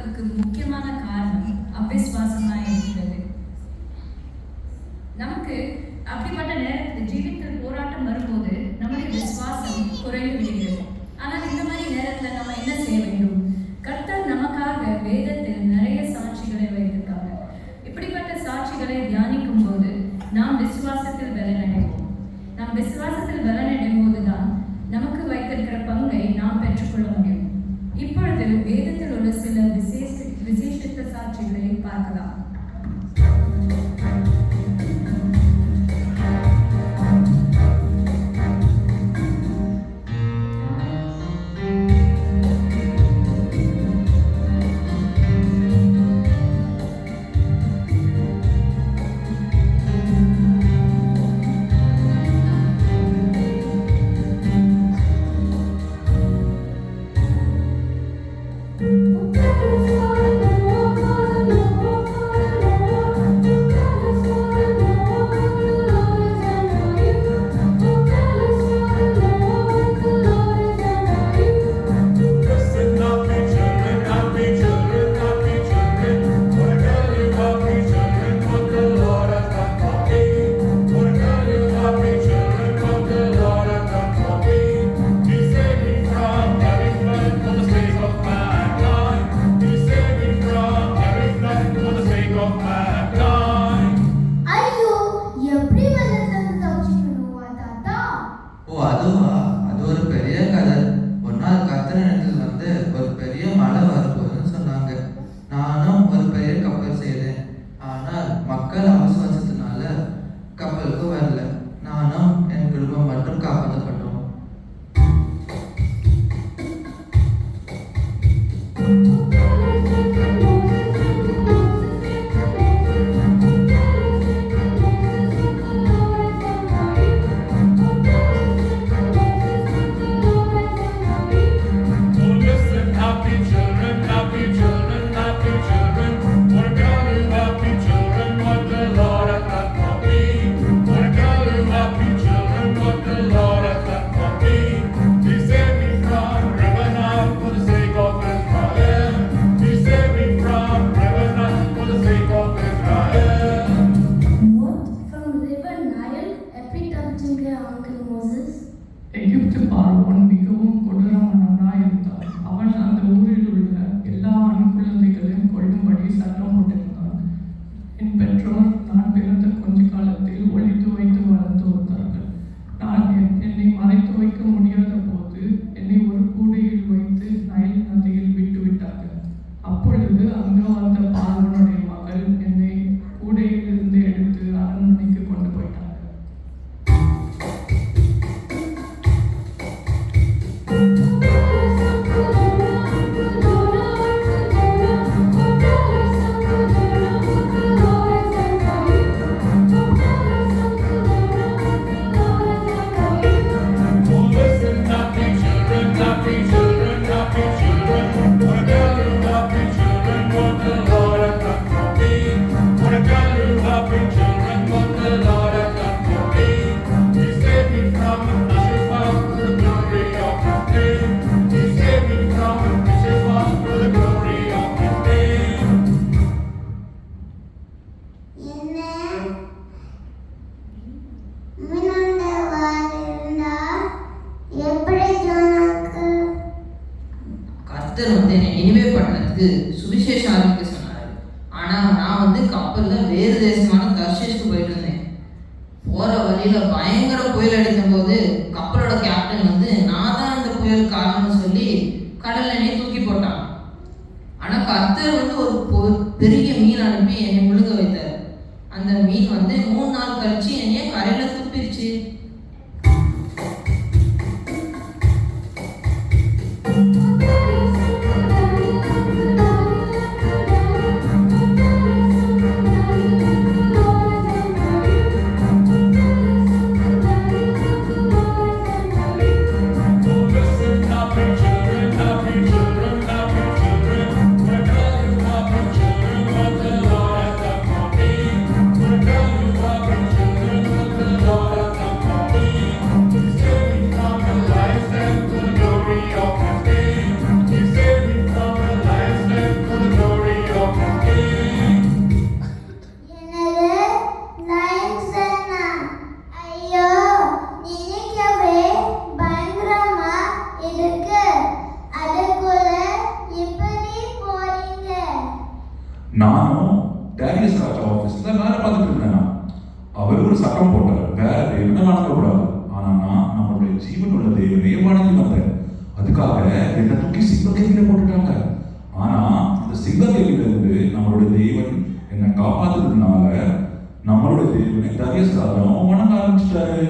போறதுக்கு முக்கியமான காரணம் அவிஸ்வாசமாக இருக்கிறது. நமக்கு அப்படிப்பட்ட நேரத்தில் ஜீவித்தில் போராட்டம் வரும்போது நம்முடைய விசுவாசம் குறைந்து விடுகிறது. ஆனால் இந்த மாதிரி நேரத்தில் நம்ம என்ன செய்ய வேண்டும்? கர்த்தர் நமக்காக வேதத்தில் நிறைய சாட்சிகளை வைத்திருக்காங்க. இப்படிப்பட்ட சாட்சிகளை தியானிக்கும் போது நாம் விசுவாசத்தில் பலனடைவோம். நாம் விசுவாசத்தில் பலனடையும் போதுதான் நமக்கு வைத்திருக்கிற பங்கை நாம் பெற்றுக்கொள்ள முடியும். இப்பொழுது வேதத்தில் உள்ள சில விசேஷித்த சாட்சிகளை பார்க்கலாம். எகிப்து பார்வோன் மிகவும் கொடூரமானவனாய் இருந்தான். அவன் அந்த ஊரில் உள்ள எல்லா ஆண் குழந்தைகளையும் கொல்லும்படி சட்டம் போட்டிருந்தான். என் பெற்றோர் நான் பிறந்த கொஞ்ச காலத்தில் ஒளித்து வைத்து வளர்த்து வந்தார்கள். நான் என்னை மறைத்து வைக்க முடியாத போது என்னை ஒரு கூடையில் வைத்து நைல் நதியில் விட்டு விட்டார்கள். அப்பொழுது அங்கு வந்த பார்வோனுடைய மகள் என்னை கூடையில் இருந்து எடுத்து அரண்மனைக்கு கொண்டு போயிட்டாங்க. சுவிசேஷம் ஆரம்பிக்க சொன்னாரு. ஆனா நான் கப்பல்ல வேறு தேசமான தர்ஷீஷ்க்கு போயிட்டு இருந்தேன். போற வழியில பயங்கர புயல் அடிக்கும் போது கப்பலோட கேப்டன் நான் தான் இந்த புயல் காரணம்னு சொல்லி கடல்ல என்னை தூக்கி போட்டான். ஆனா கர்த்தர் ஒரு பெரிய மீன் அனுப்பி என்னை முழுங்க வைத்தார். அந்த மீன் 3 நாள் கழிச்சு என்னைய கரையில துப்பிருச்சு. நானும் டேரியஸ் ராஜா ஆஃபீஸ்ல வேலை பார்த்துட்டு இருந்தேன். அவர் ஒரு சட்டம் போட்டார், வேற தேவனை வணங்கக்கூடாது. ஆனா நான் நம்மளுடைய ஜீவனுள்ள தேவனையே வணங்கி வந்தேன். அதுக்காக என்னை தூக்கி சிங்கக்கேவியில போட்டுட்டாங்க. ஆனா அந்த சிங்கக்கேவியில இருந்து நம்மளுடைய தேவன் என்னை காப்பாத்துறதுனால நம்மளுடைய தேவனை டேரியஸ் ராஜாவும் வணங்க ஆரம்பிச்சிட்டாரு.